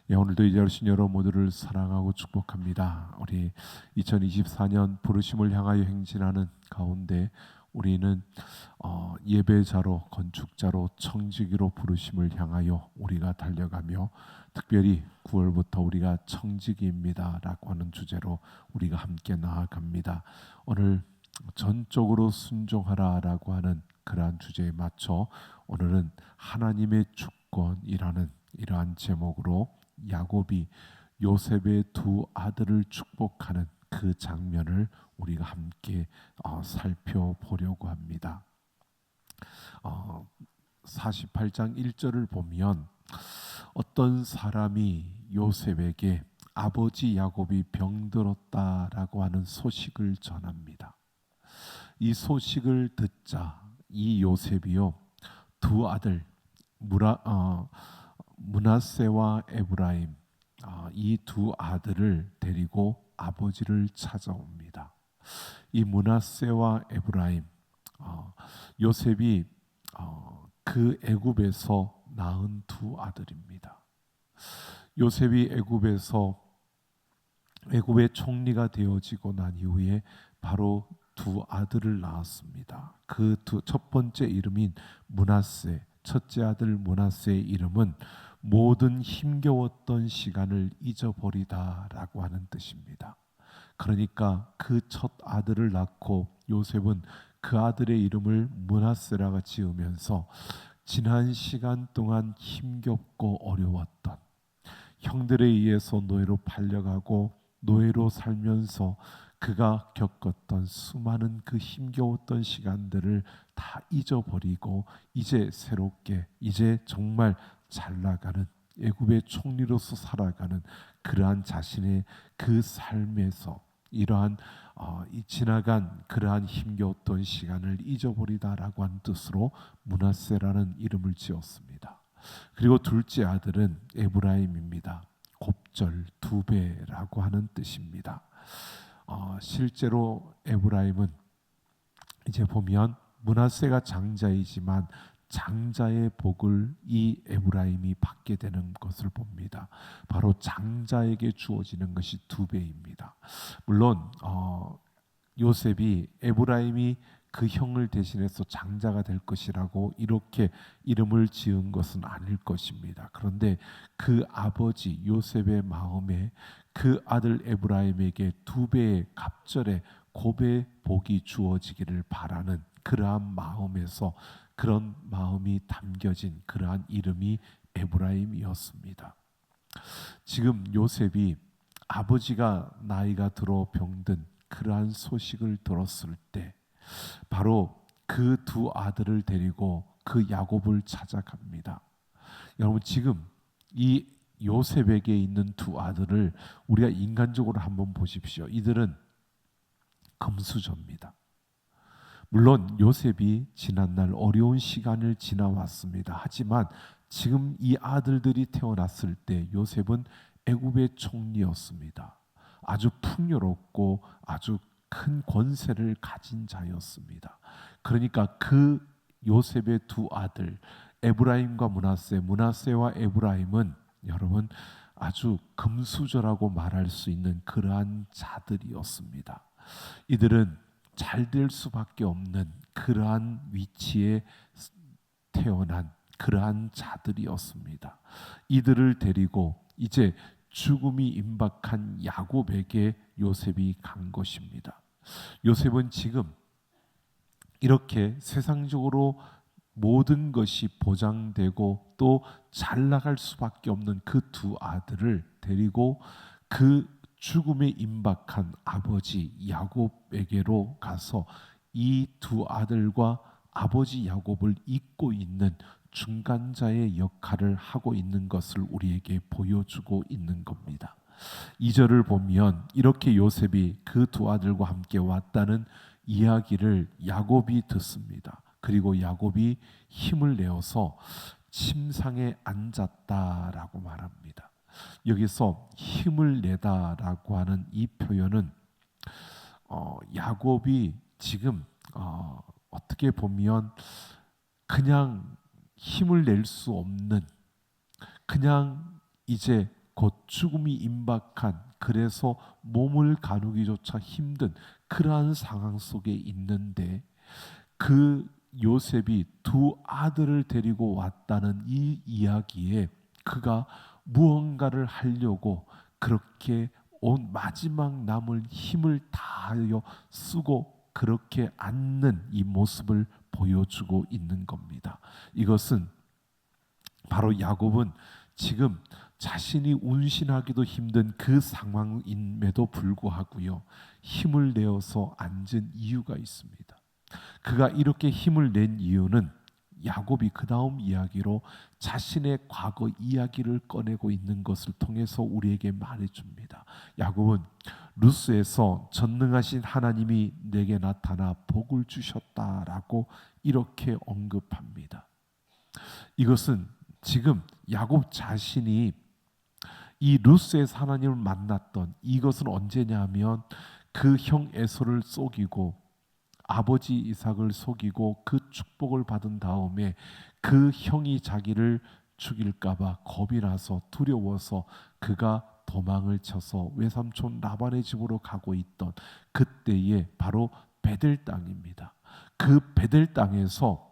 예, 오늘도 이 자리에 오신 여러분 모두를 사랑하고 축복합니다. 우리 2024년 부르심을 향하여 행진하는 가운데 우리는 예배자로, 건축자로, 청지기로 부르심을 향하여 우리가 달려가며, 특별히 9월부터 우리가 청지기입니다 라고 하는 주제로 우리가 함께 나아갑니다. 오늘 전적으로 순종하라 라고 하는 그러한 주제에 맞춰 오늘은 하나님의 주권이라는 이러한 제목으로 야곱이 요셉의 두 아들을 축복하는 그 장면을 우리가 함께 살펴보려고 합니다. 48장 1절을 보면 어떤 사람이 요셉에게 아버지 야곱이 병들었다라고 하는 소식을 전합니다. 이 소식을 듣자 이 요셉이요, 두 아들 므낫세와 에브라임, 이 두 아들을 데리고 아버지를 찾아옵니다. 이 므낫세와 에브라임, 요셉이 그 애굽에서 낳은 두 아들입니다. 요셉이 애굽의 총리가 되어지고 난 이후에 바로 두 아들을 낳았습니다. 그 첫 번째 이름인 므낫세, 첫째 아들 므낫세의 이름은 모든 힘겨웠던 시간을 잊어버리다라고 하는 뜻입니다. 그러니까 그 첫 아들을 낳고 요셉은 그 아들의 이름을 므낫세라고 지으면서 지난 시간 동안 힘겹고 어려웠던, 형들에 의해서 노예로 팔려가고 노예로 살면서 그가 겪었던 수많은 그 힘겨웠던 시간들을 다 잊어버리고 이제 새롭게, 이제 정말 잘 나가는 애굽의 총리로서 살아가는 그러한 자신의 그 삶에서 이러한 이 지나간 그러한 힘겨웠던 시간을 잊어버리다라고 하는 뜻으로 므낫세라는 이름을 지었습니다. 그리고 둘째 아들은 에브라임입니다. 곱절 두 배라고 하는 뜻입니다. 실제로 에브라임은 이제 보면 므낫세가 장자이지만 장자의 복을 이 에브라임이 받게 되는 것을 봅니다. 바로 장자에게 주어지는 것이 두 배입니다. 물론 요셉이 에브라임이 그 형을 대신해서 장자가 될 것이라고 이렇게 이름을 지은 것은 아닐 것입니다. 그런데 그 아버지 요셉의 마음에 그 아들 에브라임에게 두 배의 갑절의 고배 복이 주어지기를 바라는 그러한 마음에서 그런 마음이 담겨진 그러한 이름이 에브라임이었습니다. 지금 요셉이 아버지가 나이가 들어 병든 그러한 소식을 들었을 때 바로 그 두 아들을 데리고 그 야곱을 찾아갑니다. 여러분, 지금 이 요셉에게 있는 두 아들을 우리가 인간적으로 한번 보십시오. 이들은 금수저입니다. 물론 요셉이 지난날 어려운 시간을 지나왔습니다. 하지만 지금 이 아들들이 태어났을 때 요셉은 애굽의 총리였습니다. 아주 풍요롭고 아주 큰 권세를 가진 자였습니다. 그러니까 그 요셉의 두 아들 에브라임과 므낫세와 에브라임은 여러분 아주 금수저라고 말할 수 있는 그러한 자들이었습니다. 이들은 잘 될 수밖에 없는 그러한 위치에 태어난 그러한 자들이었습니다. 이들을 데리고 이제 죽음이 임박한 야곱에게 요셉이 간 것입니다. 요셉은 지금 이렇게 세상적으로 모든 것이 보장되고 또 잘 나갈 수밖에 없는 그 두 아들을 데리고 그 죽음에 임박한 아버지 야곱에게로 가서 이 두 아들과 아버지 야곱을 잇고 있는 중간자의 역할을 하고 있는 것을 우리에게 보여주고 있는 겁니다. 2절을 보면 이렇게 요셉이 그 두 아들과 함께 왔다는 이야기를 야곱이 듣습니다. 그리고 야곱이 힘을 내어서 침상에 앉았다라고 말합니다. 여기서 힘을 내다라고 하는 이 표현은 야곱이 지금 어떻게 보면 그냥 힘을 낼 수 없는, 그냥 이제 곧 죽음이 임박한, 그래서 몸을 가누기조차 힘든 그러한 상황 속에 있는데, 그 요셉이 두 아들을 데리고 왔다는 이 이야기에 그가 무언가를 하려고 그렇게 온 마지막 남을 힘을 다하여 쓰고 그렇게 앉는 이 모습을 보여주고 있는 겁니다. 이것은 바로 야곱은 지금 자신이 운신하기도 힘든 그 상황임에도 불구하고요, 힘을 내어서 앉은 이유가 있습니다. 그가 이렇게 힘을 낸 이유는 야곱이 그 다음 이야기로 자신의 과거 이야기를 꺼내고 있는 것을 통해서 우리에게 말해줍니다. 야곱은 루스에서 전능하신 하나님이 내게 나타나 복을 주셨다라고 이렇게 언급합니다. 이것은 지금 야곱 자신이 이 루스에서 하나님을 만났던 이것은 언제냐면, 그 형 에서를 속이고 아버지 이삭을 속이고 그 축복을 받은 다음에 그 형이 자기를 죽일까봐 겁이 나서 두려워서 그가 도망을 쳐서 외삼촌 라반의 집으로 가고 있던 그때에 바로 베델 땅입니다. 그 베델 땅에서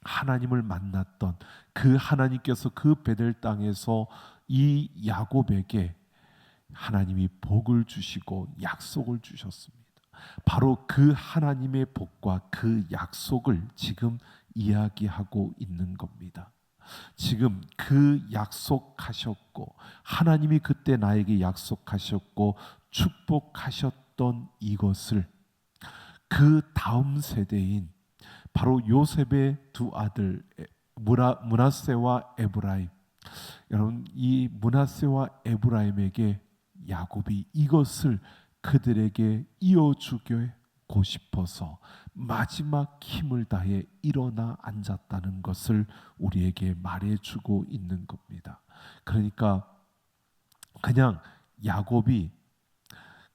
하나님을 만났던 그 하나님께서 그 베델 땅에서 이 야곱에게 하나님이 복을 주시고 약속을 주셨습니다. 바로 그 하나님의 복과 그 약속을 지금 이야기하고 있는 겁니다. 지금 그 약속하셨고 하나님이 그때 나에게 약속하셨고 축복하셨던 이것을 그 다음 세대인 바로 요셉의 두 아들 므낫세와 에브라임, 여러분 이 므낫세와 에브라임에게 야곱이 이것을 그들에게 이어주고 싶어서 마지막 힘을 다해 일어나 앉았다는 것을 우리에게 말해주고 있는 겁니다. 그러니까 그냥 야곱이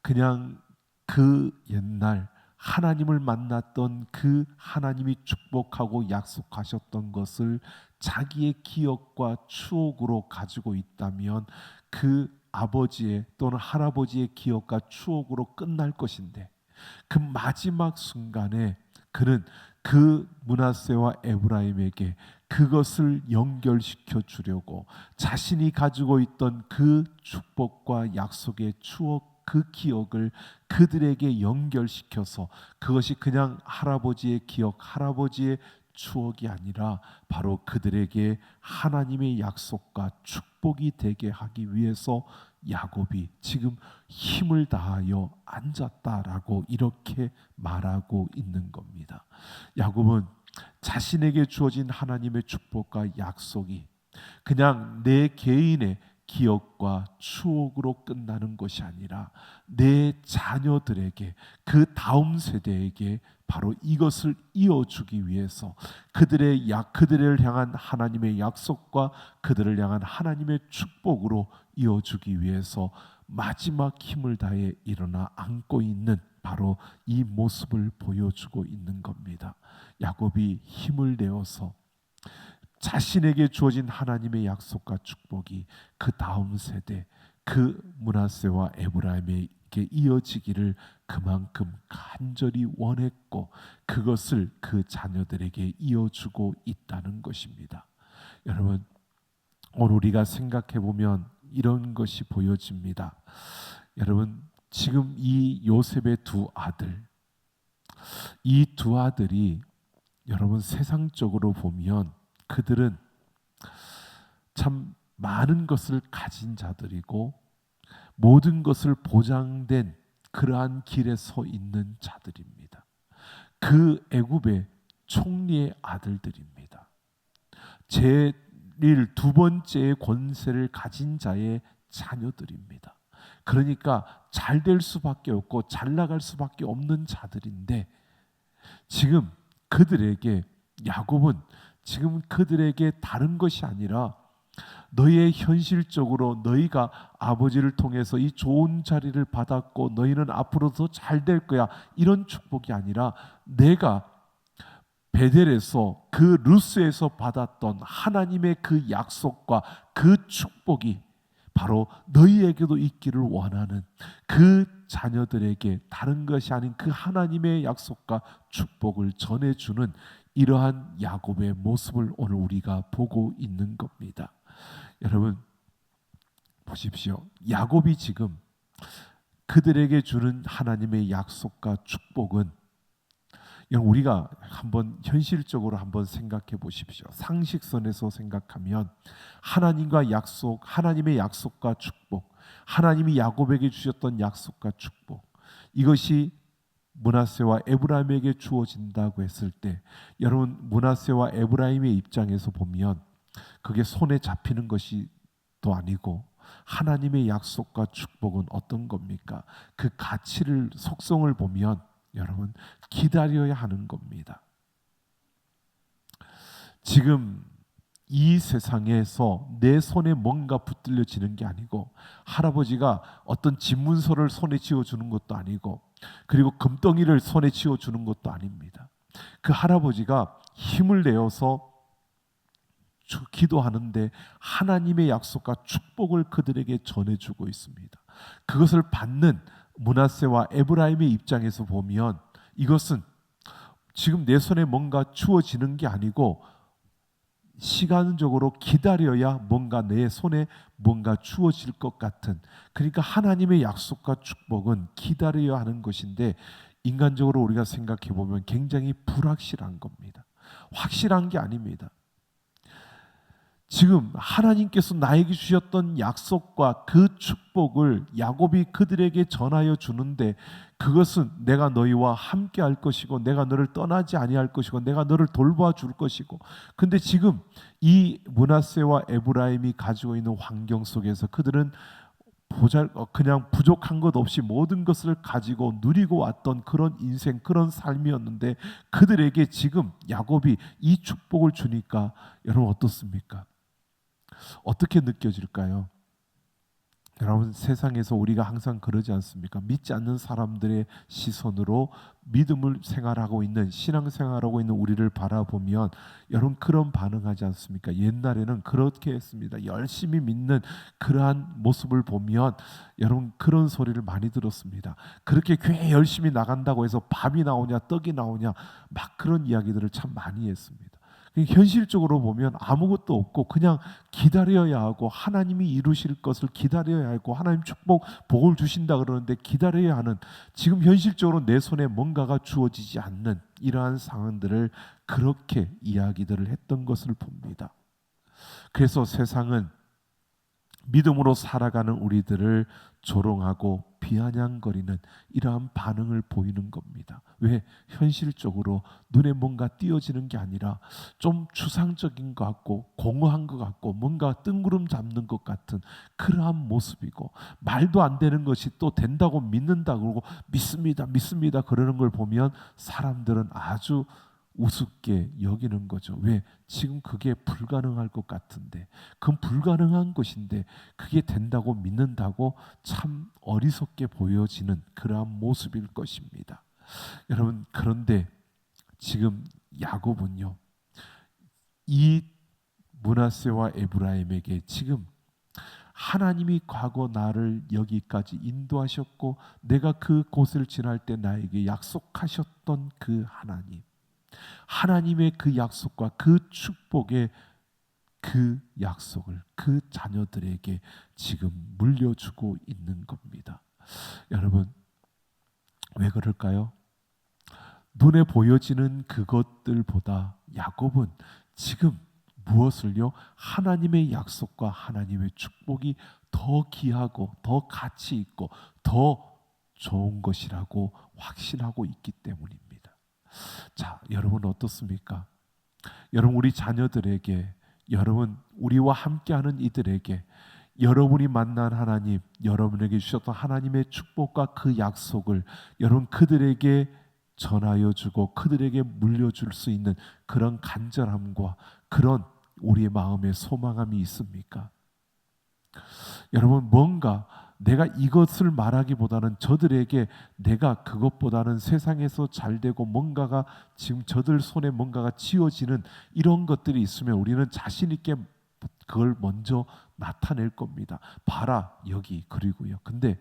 그냥 그 옛날 하나님을 만났던 그 하나님이 축복하고 약속하셨던 것을 자기의 기억과 추억으로 가지고 있다면 그 아버지의 또는 할아버지의 기억과 추억으로 끝날 것인데, 그 마지막 순간에 그는 그 므낫세와 에브라임에게 그것을 연결시켜 주려고 자신이 가지고 있던 그 축복과 약속의 추억, 그 기억을 그들에게 연결시켜서 그것이 그냥 할아버지의 기억, 할아버지의 추억이 아니라 바로 그들에게 하나님의 약속과 축복이 되게 하기 위해서 야곱이 지금 힘을 다하여 앉았다라고 이렇게 말하고 있는 겁니다. 야곱은 자신에게 주어진 하나님의 축복과 약속이 그냥 내 개인의 기억과 추억으로 끝나는 것이 아니라 내 자녀들에게, 그 다음 세대에게 바로 이것을 이어주기 위해서 그들을 향한 하나님의 약속과 그들을 향한 하나님의 축복으로 이어주기 위해서 마지막 힘을 다해 일어나 앉고 있는 바로 이 모습을 보여주고 있는 겁니다. 야곱이 힘을 내어서 자신에게 주어진 하나님의 약속과 축복이 그 다음 세대, 그 므낫세와 에브라임에게 이어지기를 그만큼 간절히 원했고 그것을 그 자녀들에게 이어주고 있다는 것입니다. 여러분, 오늘 우리가 생각해 보면 이런 것이 보여집니다. 여러분, 지금 이 요셉의 두 아들, 이 두 아들이 여러분 세상적으로 보면 그들은 참 많은 것을 가진 자들이고 모든 것을 보장된 그러한 길에 서 있는 자들입니다. 그 애굽의 총리의 아들들입니다. 제일 두 번째의 권세를 가진 자의 자녀들입니다. 그러니까 잘 될 수밖에 없고 잘 나갈 수밖에 없는 자들인데, 지금 그들에게 야곱은 지금 그들에게 다른 것이 아니라 너희의 현실적으로 너희가 아버지를 통해서 이 좋은 자리를 받았고 너희는 앞으로 더 잘 될 거야, 이런 축복이 아니라 내가 베델에서 그 루스에서 받았던 하나님의 그 약속과 그 축복이 바로 너희에게도 있기를 원하는 그 자녀들에게 다른 것이 아닌 그 하나님의 약속과 축복을 전해주는 이러한 야곱의 모습을 오늘 우리가 보고 있는 겁니다. 여러분 보십시오. 야곱이 지금 그들에게 주는 하나님의 약속과 축복은, 우리가 한번 현실적으로 한번 생각해 보십시오. 상식선에서 생각하면 하나님과 약속, 하나님의 약속과 축복, 하나님이 야곱에게 주셨던 약속과 축복, 이것이 므낫세와 에브라임에게 주어진다고 했을 때, 여러분 므낫세와 에브라임의 입장에서 보면 그게 손에 잡히는 것이 또 아니고, 하나님의 약속과 축복은 어떤 겁니까? 그 가치를, 속성을 보면 여러분 기다려야 하는 겁니다. 지금 이 세상에서 내 손에 뭔가 붙들려지는 게 아니고, 할아버지가 어떤 집문서를 손에 쥐어주는 것도 아니고, 그리고 금덩이를 손에 쥐어주는 것도 아닙니다. 그 할아버지가 힘을 내어서 기도하는데 하나님의 약속과 축복을 그들에게 전해주고 있습니다. 그것을 받는 므낫세와 에브라임의 입장에서 보면 이것은 지금 내 손에 뭔가 주어지는 게 아니고, 시간적으로 기다려야 뭔가 내 손에 뭔가 주어질 것 같은, 그러니까 하나님의 약속과 축복은 기다려야 하는 것인데, 인간적으로 우리가 생각해 보면 굉장히 불확실한 겁니다. 확실한 게 아닙니다. 지금 하나님께서 나에게 주셨던 약속과 그 축복을 야곱이 그들에게 전하여 주는데, 그것은 내가 너희와 함께 할 것이고, 내가 너를 떠나지 아니할 것이고, 내가 너를 돌봐 줄 것이고, 근데 지금 이 므낫세와 에브라임이 가지고 있는 환경 속에서 그들은 그냥 부족한 것 없이 모든 것을 가지고 누리고 왔던 그런 인생, 그런 삶이었는데, 그들에게 지금 야곱이 이 축복을 주니까 여러분 어떻습니까? 어떻게 느껴질까요? 여러분 세상에서 우리가 항상 그러지 않습니까? 믿지 않는 사람들의 시선으로 믿음을 생활하고 있는, 신앙생활하고 있는 우리를 바라보면 여러분 그런 반응하지 않습니까? 옛날에는 그렇게 했습니다. 열심히 믿는 그러한 모습을 보면 여러분 그런 소리를 많이 들었습니다. 그렇게 교회 열심히 나간다고 해서 밥이 나오냐 떡이 나오냐 막 그런 이야기들을 참 많이 했습니다. 현실적으로 보면 아무것도 없고 그냥 기다려야 하고, 하나님이 이루실 것을 기다려야 하고, 하나님 축복 복을 주신다 그러는데 기다려야 하는, 지금 현실적으로 내 손에 뭔가가 주어지지 않는 이러한 상황들을 그렇게 이야기들을 했던 것을 봅니다. 그래서 세상은 믿음으로 살아가는 우리들을 조롱하고 비아냥거리는 이러한 반응을 보이는 겁니다. 왜? 현실적으로 눈에 뭔가 띄어지는 게 아니라 좀 추상적인 것 같고 공허한 것 같고 뭔가 뜬구름 잡는 것 같은 그러한 모습이고, 말도 안 되는 것이 또 된다고 믿는다 그러고 믿습니다 믿습니다 그러는 걸 보면 사람들은 아주 우습게 여기는 거죠. 왜? 지금 그게 불가능할 것 같은데, 그건 불가능한 것인데 그게 된다고 믿는다고 참 어리석게 보여지는 그러한 모습일 것입니다. 여러분 그런데 지금 야곱은요, 이 므낫세와 에브라임에게 지금 하나님이 과거 나를 여기까지 인도하셨고 내가 그 곳을 지날 때 나에게 약속하셨던 그 하나님의 그 약속과 그 축복의 그 약속을 그 자녀들에게 지금 물려주고 있는 겁니다. 여러분 왜 그럴까요? 눈에 보여지는 그것들보다 야곱은 지금 무엇을요? 하나님의 약속과 하나님의 축복이 더 귀하고 더 가치 있고 더 좋은 것이라고 확신하고 있기 때문입니다. 자, 여러분 어떻습니까? 여러분 우리 자녀들에게, 여러분 우리와 함께하는 이들에게 여러분이 만난 하나님, 여러분에게 주셨던 하나님의 축복과 그 약속을 여러분 그들에게 전하여 주고 그들에게 물려줄 수 있는 그런 간절함과 그런 우리의 마음의 소망함이 있습니까? 여러분 뭔가 내가 이것을 말하기보다는 저들에게 내가 그것보다는 세상에서 잘되고 뭔가가 지금 저들 손에 뭔가가 쥐어지는 이런 것들이 있으면 우리는 자신 있게 그걸 먼저 나타낼 겁니다. 봐라 여기 그리고요. 근데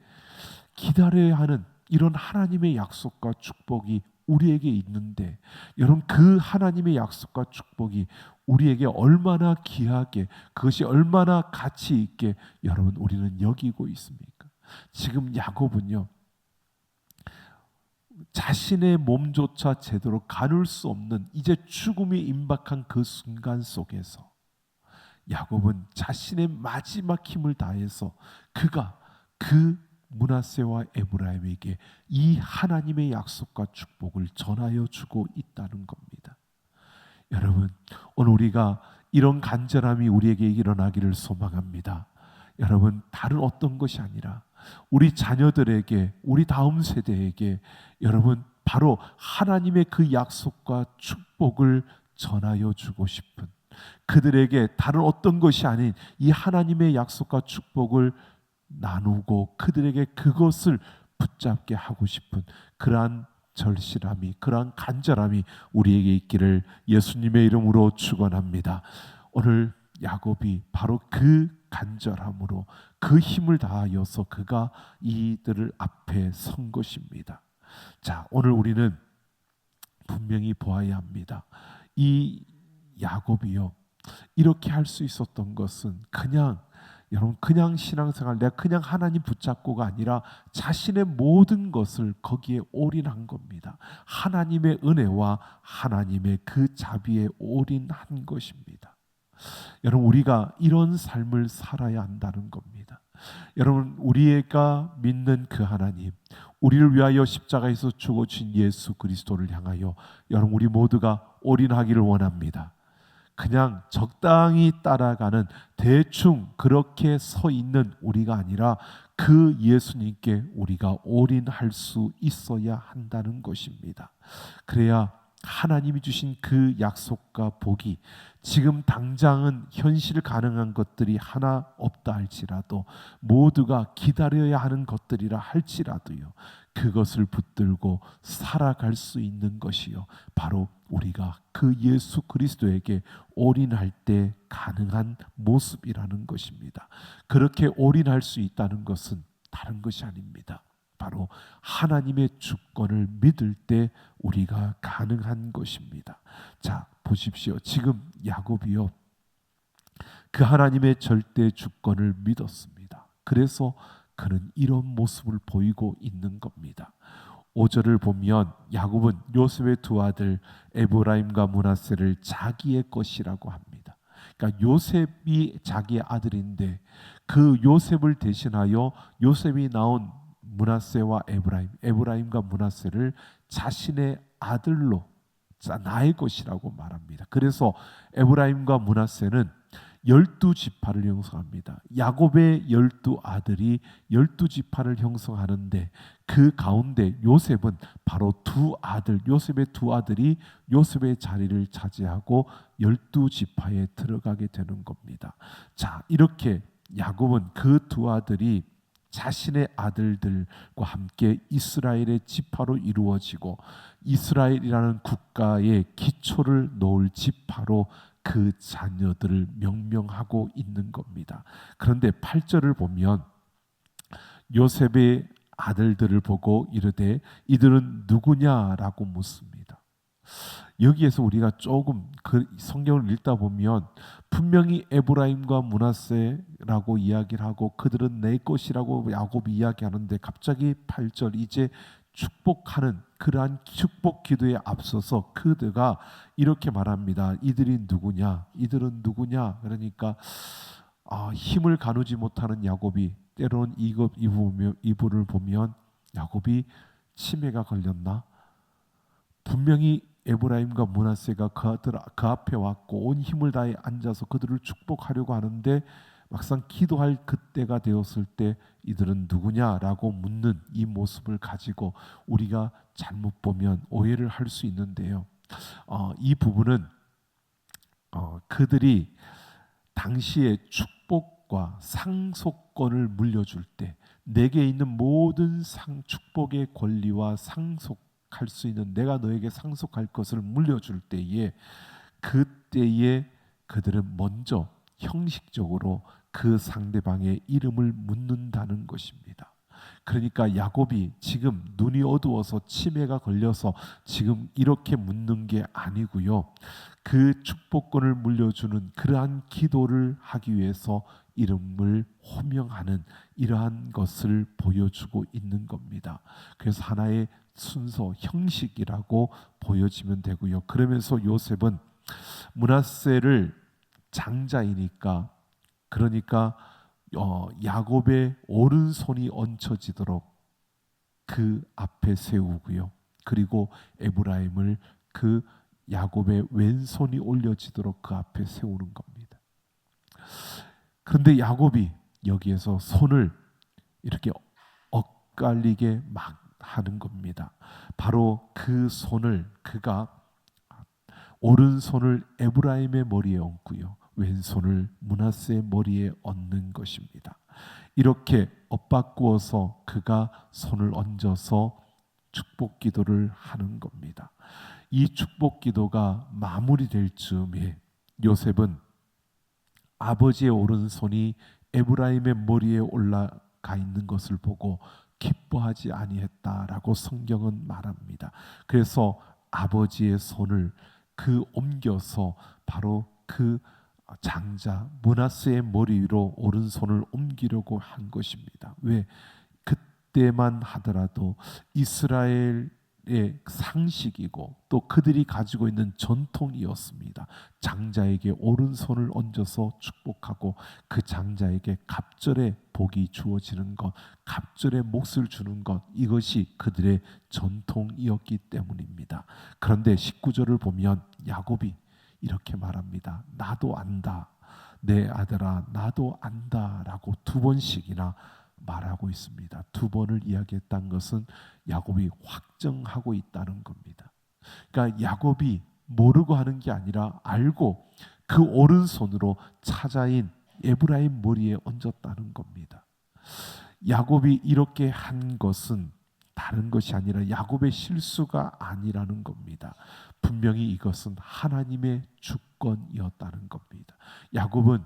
기다려야 하는 이런 하나님의 약속과 축복이 우리에게 있는데 여러분 그 하나님의 약속과 축복이 우리에게 얼마나 귀하게 그것이 얼마나 가치 있게 여러분 우리는 여기고 있습니까? 지금 야곱은요 자신의 몸조차 제대로 가눌 수 없는 이제 죽음이 임박한 그 순간 속에서 야곱은 자신의 마지막 힘을 다해서 그가 그 므낫세와 에브라임에게 이 하나님의 약속과 축복을 전하여 주고 있다는 겁니다. 여러분 오늘 우리가 이런 간절함이 우리에게 일어나기를 소망합니다. 여러분 다른 어떤 것이 아니라 우리 자녀들에게 우리 다음 세대에게 여러분 바로 하나님의 그 약속과 축복을 전하여 주고 싶은 그들에게 다른 어떤 것이 아닌 이 하나님의 약속과 축복을 나누고 그들에게 그것을 붙잡게 하고 싶은 그러한 절실함이 그러한 간절함이 우리에게 있기를 예수님의 이름으로 축원합니다. 오늘 야곱이 바로 그 간절함으로 그 힘을 다하여서 그가 이들을 앞에 선 것입니다. 자, 오늘 우리는 분명히 보아야 합니다. 이 야곱이요 이렇게 할 수 있었던 것은 여러분 그냥 신앙생활 내가 그냥 하나님 붙잡고가 아니라 자신의 모든 것을 거기에 올인한 겁니다. 하나님의 은혜와 하나님의 그 자비에 올인한 것입니다. 여러분 우리가 이런 삶을 살아야 한다는 겁니다. 여러분 우리가 믿는 그 하나님 우리를 위하여 십자가에서 죽어주신 예수 그리스도를 향하여 여러분 우리 모두가 올인하기를 원합니다. 그냥 적당히 따라가는 대충 그렇게 서 있는 우리가 아니라 그 예수님께 우리가 올인할 수 있어야 한다는 것입니다. 그래야 하나님이 주신 그 약속과 복이 지금 당장은 현실 가능한 것들이 하나 없다 할지라도 모두가 기다려야 하는 것들이라 할지라도요 그것을 붙들고 살아갈 수 있는 것이요 바로 우리가 그 예수 그리스도에게 올인할 때 가능한 모습이라는 것입니다. 그렇게 올인할 수 있다는 것은 다른 것이 아닙니다. 바로 하나님의 주권을 믿을 때 우리가 가능한 것입니다. 자, 보십시오. 지금 야곱이요 그 하나님의 절대 주권을 믿었습니다. 그래서 그는 이런 모습을 보이고 있는 겁니다. 5절을 보면 야곱은 요셉의 두 아들 에브라임과 므낫세를 자기의 것이라고 합니다. 그러니까 요셉이 자기의 아들인데 그 요셉을 대신하여 요셉이 낳은 므낫세와 에브라임과 므낫세를 자신의 아들로 나의 것이라고 말합니다. 그래서 에브라임과 므낫세는 12지파를 형성합니다. 야곱의 12아들이 12지파를 형성하는데 그 가운데 요셉은 바로 요셉의 두 아들이 요셉의 자리를 차지하고 12지파에 들어가게 되는 겁니다. 자, 이렇게 야곱은 그 두 아들이 자신의 아들들과 함께 이스라엘의 지파로 이루어지고 이스라엘이라는 국가의 기초를 놓을 지파로 그 자녀들을 명명하고 있는 겁니다. 그런데 8절을 보면 요셉의 아들들을 보고 이르되 이들은 누구냐라고 묻습니다. 여기에서 우리가 조금 그 성경을 읽다 보면 분명히 에브라임과 므낫세라고 이야기를 하고 그들은 내 것이라고 야곱이 이야기하는데 갑자기 8절 이제 축복하는 그러한 축복 기도에 앞서서 그들가 이렇게 말합니다. 이들은 누구냐? 그러니까 힘을 가누지 못하는 야곱이 때로는 이분을 보면 야곱이 치매가 걸렸나? 분명히 에브라임과 므낫세가 그 앞에 왔고 온 힘을 다해 앉아서 그들을 축복하려고 하는데 막상 기도할 그때가 되었을 때 이들은 누구냐라고 묻는 이 모습을 가지고 우리가 잘못 보면 오해를 할 수 있는데요. 이 부분은 그들이 당시에 축복과 상속권을 물려줄 때 내게 있는 모든 축복의 권리와 상속할 수 있는 내가 너에게 상속할 것을 물려줄 때에 그때에 그들은 먼저 형식적으로 그 상대방의 이름을 묻는다는 것입니다. 그러니까 야곱이 지금 눈이 어두워서 치매가 걸려서 지금 이렇게 묻는 게 아니고요. 그 축복권을 물려주는 그러한 기도를 하기 위해서 이름을 호명하는 이러한 것을 보여주고 있는 겁니다. 그래서 하나의 순서, 형식이라고 보여지면 되고요. 그러면서 요셉은 므낫세를 장자이니까, 그러니까 야곱의 오른손이 얹혀지도록 그 앞에 세우고요. 그리고 에브라임을 그 야곱의 왼손이 올려지도록 그 앞에 세우는 겁니다. 그런데 야곱이 여기에서 손을 이렇게 엇갈리게 막 하는 겁니다. 바로 그 손을 그가 오른손을 에브라임의 머리에 얹고요, 왼손을 므낫세의 머리에 얹는 것입니다. 이렇게 엇바꾸어서 그가 손을 얹어서 축복 기도를 하는 겁니다. 이 축복 기도가 마무리될 즈음에 요셉은 아버지의 오른손이 에브라임의 머리에 올라가 있는 것을 보고 기뻐하지 아니했다라고 성경은 말합니다. 그래서 아버지의 손을 그 옮겨서 바로 그 장자 므낫세의 머리 위로 오른손을 옮기려고 한 것입니다. 왜? 그때만 하더라도 이스라엘의 상식이고 또 그들이 가지고 있는 전통이었습니다. 장자에게 오른손을 얹어서 축복하고 그 장자에게 갑절의 복이 주어지는 것, 갑절의 몫을 주는 것, 이것이 그들의 전통이었기 때문입니다. 그런데 19절을 보면 야곱이 이렇게 말합니다. 나도 안다, 내 아들아 나도 안다 라고 두 번씩이나 말하고 있습니다. 두 번을 이야기했다는 것은 야곱이 확정하고 있다는 겁니다. 그러니까 야곱이 모르고 하는 게 아니라 알고 그 오른손으로 차자인 에브라임 머리에 얹었다는 겁니다. 야곱이 이렇게 한 것은 다른 것이 아니라 야곱의 실수가 아니라는 겁니다. 분명히 이것은 하나님의 주권이었다는 겁니다. 야곱은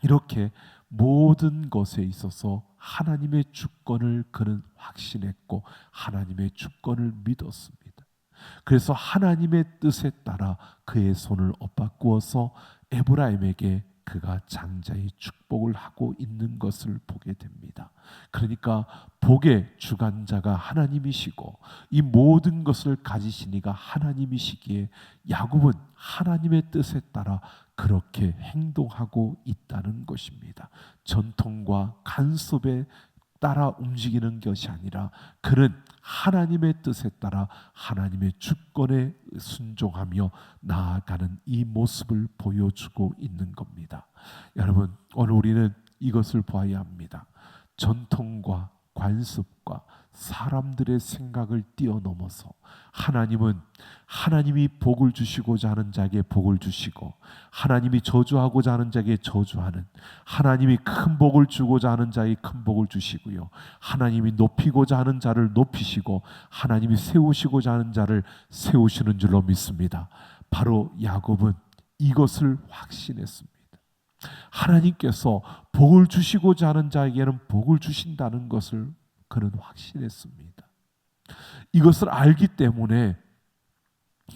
이렇게 모든 것에 있어서 하나님의 주권을 그는 확신했고 하나님의 주권을 믿었습니다. 그래서 하나님의 뜻에 따라 그의 손을 엇바꾸어서 에브라임에게 그가 장자의 축복을 하고 있는 것을 보게 됩니다. 그러니까 복의 주관자가 하나님이시고 이 모든 것을 가지시니가 하나님이시기에 야곱은 하나님의 뜻에 따라 그렇게 행동하고 있다는 것입니다. 전통과 간섭에 따라 움직이는 것이 아니라 그는 하나님의 뜻에 따라 하나님의 주권에 순종하며 나아가는 이 모습을 보여주고 있는 겁니다. 여러분, 오늘 우리는 이것을 보아야 합니다. 전통과 관습과 사람들의 생각을 뛰어넘어서 하나님은 하나님이 복을 주시고자 하는 자에게 복을 주시고 하나님이 저주하고자 하는 자에게 저주하는, 하나님이 큰 복을 주고자 하는 자에게 큰 복을 주시고요, 하나님이 높이고자 하는 자를 높이시고 하나님이 세우시고자 하는 자를 세우시는 줄로 믿습니다. 바로 야곱은 이것을 확신했습니다. 하나님께서 복을 주시고자 하는 자에게는 복을 주신다는 것을 그는 확신했습니다. 이것을 알기 때문에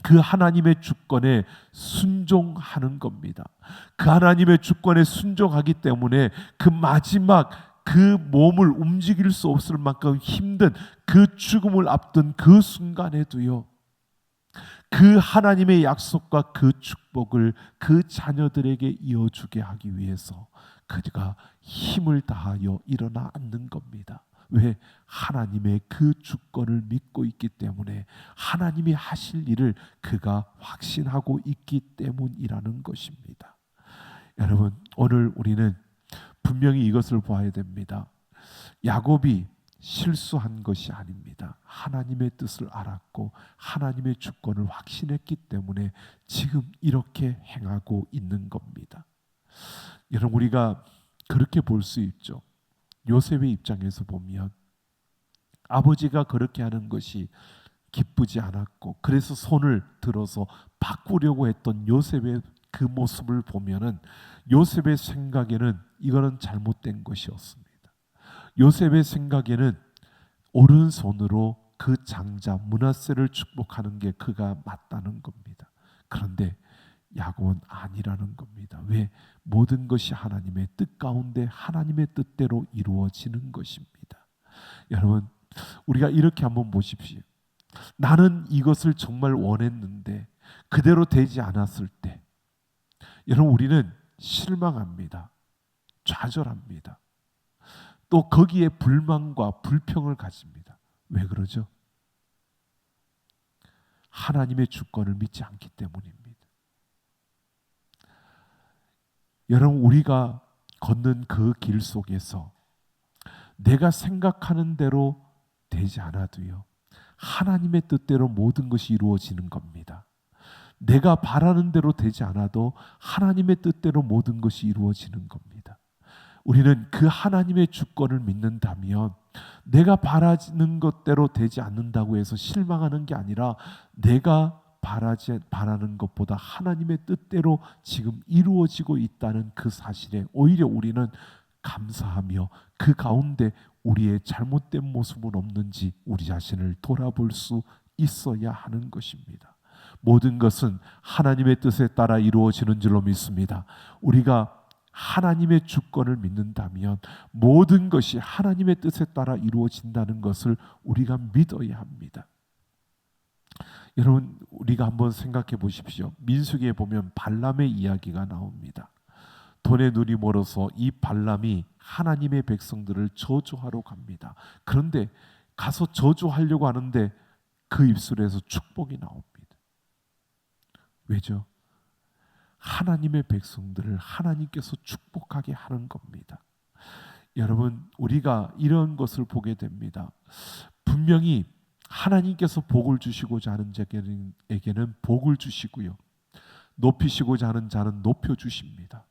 그 하나님의 주권에 순종하는 겁니다. 그 하나님의 주권에 순종하기 때문에 그 마지막 그 몸을 움직일 수 없을 만큼 힘든 그 죽음을 앞둔 그 순간에도요, 그 하나님의 약속과 그 축복을 그 자녀들에게 이어주게 하기 위해서 그가 힘을 다하여 일어나 앉는 겁니다. 왜? 하나님의 그 주권을 믿고 있기 때문에, 하나님이 하실 일을 그가 확신하고 있기 때문이라는 것입니다. 여러분, 오늘 우리는 분명히 이것을 봐야 됩니다. 야곱이 실수한 것이 아닙니다. 하나님의 뜻을 알았고 하나님의 주권을 확신했기 때문에 지금 이렇게 행하고 있는 겁니다. 여러분, 우리가 그렇게 볼 수 있죠. 요셉의 입장에서 보면 아버지가 그렇게 하는 것이 기쁘지 않았고 그래서 손을 들어서 바꾸려고 했던 요셉의 그 모습을 보면은 요셉의 생각에는 이거는 잘못된 것이었습니다. 요셉의 생각에는 오른손으로 그 장자 므낫세를 축복하는 게 그가 맞다는 겁니다. 그런데 야곱은 아니라는 겁니다. 왜? 모든 것이 하나님의 뜻 가운데 하나님의 뜻대로 이루어지는 것입니다. 여러분, 우리가 이렇게 한번 보십시오. 나는 이것을 정말 원했는데 그대로 되지 않았을 때, 여러분, 우리는 실망합니다. 좌절합니다. 또 거기에 불만과 불평을 가집니다. 왜 그러죠? 하나님의 주권을 믿지 않기 때문입니다. 여러분, 우리가 걷는 그 길 속에서 내가 생각하는 대로 되지 않아도요, 하나님의 뜻대로 모든 것이 이루어지는 겁니다. 내가 바라는 대로 되지 않아도 하나님의 뜻대로 모든 것이 이루어지는 겁니다. 우리는 그 하나님의 주권을 믿는다면 내가 바라는 것대로 되지 않는다고 해서 실망하는 게 아니라 내가 바라는 것보다 하나님의 뜻대로 지금 이루어지고 있다는 그 사실에 오히려 우리는 감사하며 그 가운데 우리의 잘못된 모습은 없는지 우리 자신을 돌아볼 수 있어야 하는 것입니다. 모든 것은 하나님의 뜻에 따라 이루어지는 줄로 믿습니다. 우리가 하나님의 주권을 믿는다면 모든 것이 하나님의 뜻에 따라 이루어진다는 것을 우리가 믿어야 합니다. 여러분, 우리가 한번 생각해 보십시오. 민수기에 보면 발람의 이야기가 나옵니다. 돈의 눈이 멀어서 이 발람이 하나님의 백성들을 저주하러 갑니다. 그런데 가서 저주하려고 하는데 그 입술에서 축복이 나옵니다. 왜죠? 하나님의 백성들을 하나님께서 축복하게 하는 겁니다. 여러분, 우리가 이런 것을 보게 됩니다. 분명히 하나님께서 복을 주시고자 하는 자에게는 복을 주시고요, 높이시고자 하는 자는 높여주십니다.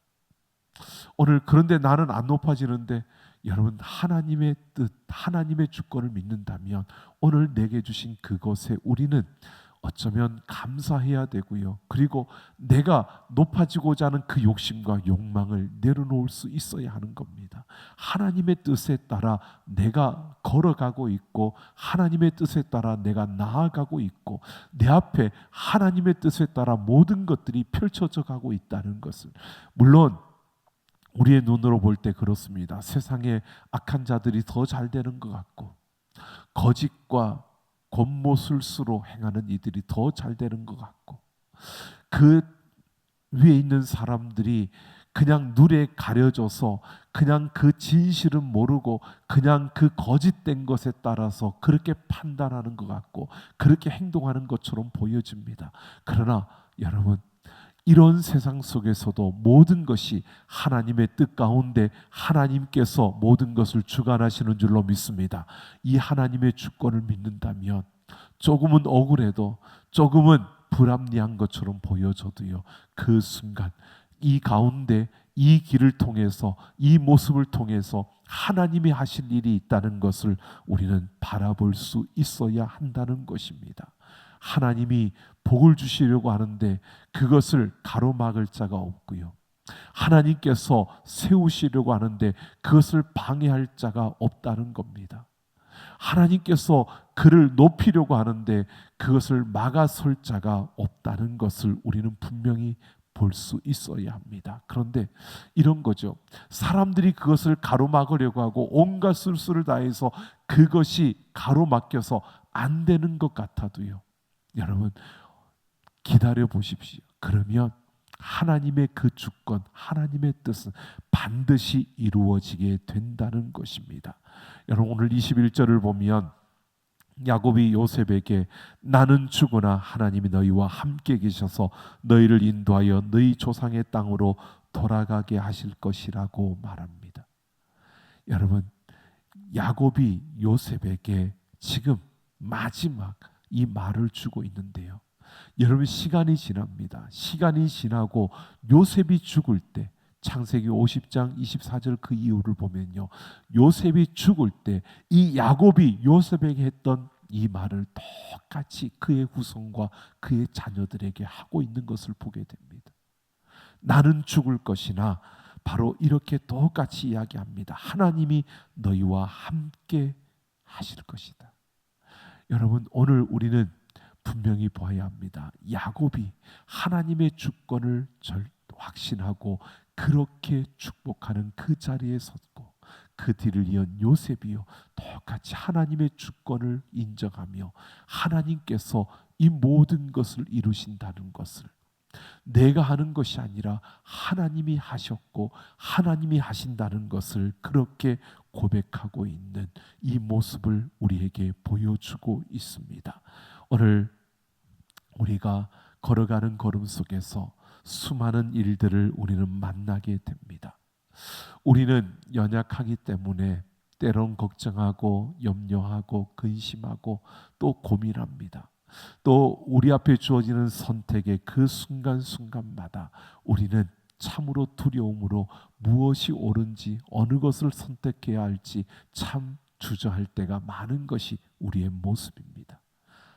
오늘 그런데 나는 안 높아지는데, 여러분, 하나님의 뜻, 하나님의 주권을 믿는다면 오늘 내게 주신 그것에 우리는 어쩌면 감사해야 되고요, 그리고 내가 높아지고자 하는 그 욕심과 욕망을 내려놓을 수 있어야 하는 겁니다. 하나님의 뜻에 따라 내가 걸어가고 있고 하나님의 뜻에 따라 내가 나아가고 있고 내 앞에 하나님의 뜻에 따라 모든 것들이 펼쳐져 가고 있다는 것을, 물론 우리의 눈으로 볼 때 그렇습니다. 세상에 악한 자들이 더 잘 되는 것 같고 거짓과 겉모술수로 행하는 이들이 더 잘 되는 것 같고 그 위에 있는 사람들이 그냥 눈에 가려져서 그냥 그 진실은 모르고 그냥 그 거짓된 것에 따라서 그렇게 판단하는 것 같고 그렇게 행동하는 것처럼 보여집니다. 그러나 여러분, 이런 세상 속에서도 모든 것이 하나님의 뜻 가운데 하나님께서 모든 것을 주관하시는 줄로 믿습니다. 이 하나님의 주권을 믿는다면 조금은 억울해도 조금은 불합리한 것처럼 보여져도요, 그 순간 이 가운데 이 길을 통해서 이 모습을 통해서 하나님이 하실 일이 있다는 것을 우리는 바라볼 수 있어야 한다는 것입니다. 하나님이 복을 주시려고 하는데 그것을 가로막을 자가 없고요, 하나님께서 세우시려고 하는데 그것을 방해할 자가 없다는 겁니다. 하나님께서 그를 높이려고 하는데 그것을 막아설 자가 없다는 것을 우리는 분명히 볼 수 있어야 합니다. 그런데 이런 거죠. 사람들이 그것을 가로막으려고 하고 온갖 술수를 다해서 그것이 가로막혀서 안 되는 것 같아도요, 여러분 기다려 보십시오. 그러면 하나님의 그 주권, 하나님의 뜻은 반드시 이루어지게 된다는 것입니다. 여러분, 오늘 21절을 보면 야곱이 요셉에게 나는 죽으나 하나님이 너희와 함께 계셔서 너희를 인도하여 너희 조상의 땅으로 돌아가게 하실 것이라고 말합니다. 여러분, 야곱이 요셉에게 지금 마지막 이 말을 주고 있는데요, 여러분 시간이 지납니다. 시간이 지나고 요셉이 죽을 때 창세기 50장 24절 그 이후를 보면요, 요셉이 죽을 때 이 야곱이 요셉에게 했던 이 말을 똑같이 그의 후손과 그의 자녀들에게 하고 있는 것을 보게 됩니다. 나는 죽을 것이나 바로 이렇게 똑같이 이야기합니다. 하나님이 너희와 함께 하실 것이다. 여러분, 오늘 우리는 분명히 보아야 합니다. 야곱이 하나님의 주권을 확신하고 그렇게 축복하는 그 자리에 섰고, 그 뒤를 이은 요셉이요 똑같이 하나님의 주권을 인정하며 하나님께서 이 모든 것을 이루신다는 것을, 내가 하는 것이 아니라 하나님이 하셨고 하나님이 하신다는 것을 그렇게 고백하고 있는 이 모습을 우리에게 보여주고 있습니다. 오늘 우리가 걸어가는 걸음 속에서 수많은 일들을 우리는 만나게 됩니다. 우리는 연약하기 때문에 때론 걱정하고 염려하고 근심하고 또 고민합니다. 또 우리 앞에 주어지는 선택의 그 순간순간마다 우리는 참으로 두려움으로 무엇이 옳은지 어느 것을 선택해야 할지 참 주저할 때가 많은 것이 우리의 모습입니다.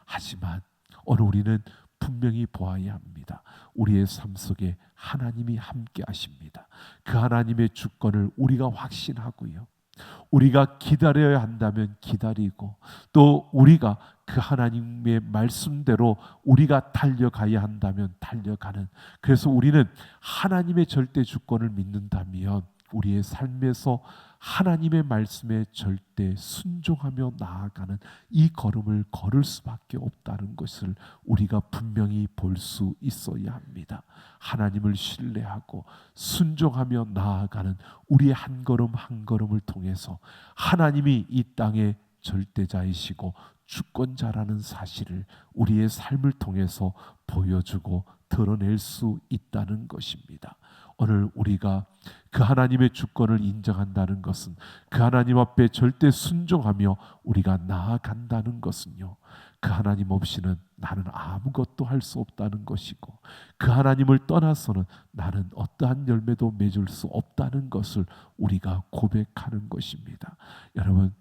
하지만 오늘 우리는 분명히 보아야 합니다. 우리의 삶 속에 하나님이 함께 하십니다. 그 하나님의 주권을 우리가 확신하고요, 우리가 기다려야 한다면 기다리고, 또 우리가 그 하나님의 말씀대로 우리가 달려가야 한다면 달려가는, 그래서 우리는 하나님의 절대 주권을 믿는다면 우리의 삶에서 하나님의 말씀에 절대 순종하며 나아가는 이 걸음을 걸을 수밖에 없다는 것을 우리가 분명히 볼 수 있어야 합니다. 하나님을 신뢰하고 순종하며 나아가는 우리의 한 걸음 한 걸음을 통해서 하나님이 이 땅의 절대자이시고 주권자라는 사실을 우리의 삶을 통해서 보여주고 드러낼 수 있다는 것입니다. 오늘 우리가 그 하나님의 주권을 인정한다는 것은, 그 하나님 앞에 절대 순종하며 우리가 나아간다는 것은요, 그 하나님 없이는 나는 아무것도 할 수 없다는 것이고, 그 하나님을 떠나서는 나는 어떠한 열매도 맺을 수 없다는 것을 우리가 고백하는 것입니다. 여러분,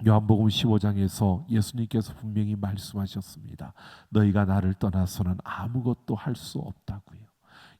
요한복음 15장에서 예수님께서 분명히 말씀하셨습니다. 너희가 나를 떠나서는 아무것도 할 수 없다고요.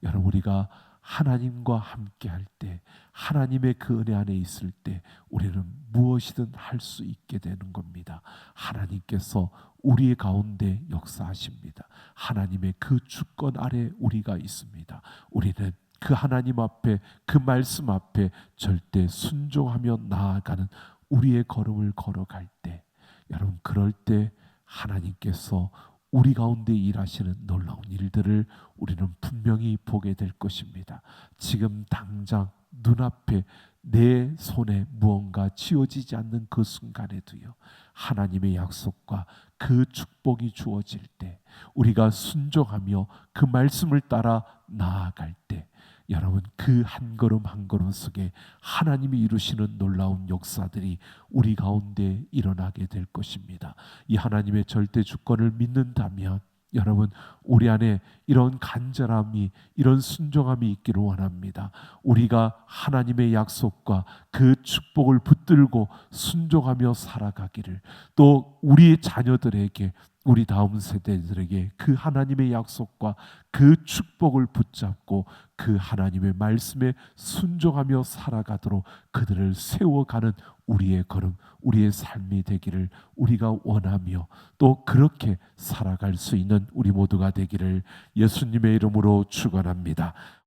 여러분, 우리가 하나님과 함께 할 때, 하나님의 그 은혜 안에 있을 때 우리는 무엇이든 할 수 있게 되는 겁니다. 하나님께서 우리 가운데 역사하십니다. 하나님의 그 주권 아래 우리가 있습니다. 우리는 그 하나님 앞에, 그 말씀 앞에 절대 순종하며 나아가는 우리의 걸음을 걸어갈 때, 여러분, 그럴 때 하나님께서 우리 가운데 일하시는 놀라운 일들을 우리는 분명히 보게 될 것입니다. 지금 당장 눈앞에 내 손에 무언가 쥐어지지 않는 그 순간에도요, 하나님의 약속과 그 축복이 주어질 때, 우리가 순종하며 그 말씀을 따라 나아갈 때, 여러분, 그 한 걸음 한 걸음 속에 하나님이 이루시는 놀라운 역사들이 우리 가운데 일어나게 될 것입니다. 이 하나님의 절대 주권을 믿는다면 여러분, 우리 안에 이런 간절함이, 이런 순종함이 있기를 원합니다. 우리가 하나님의 약속과 그 축복을 붙들고 순종하며 살아가기를, 또 우리 자녀들에게, 우리 다음 세대들에게 그 하나님의 약속과 그 축복을 붙잡고 그 하나님의 말씀에 순종하며 살아가도록 그들을 세워가는 우리의 걸음, 우리의 삶이 되기를 우리가 원하며, 또 그렇게 살아갈 수 있는 우리 모두가 되기를 예수님의 이름으로 축원합니다.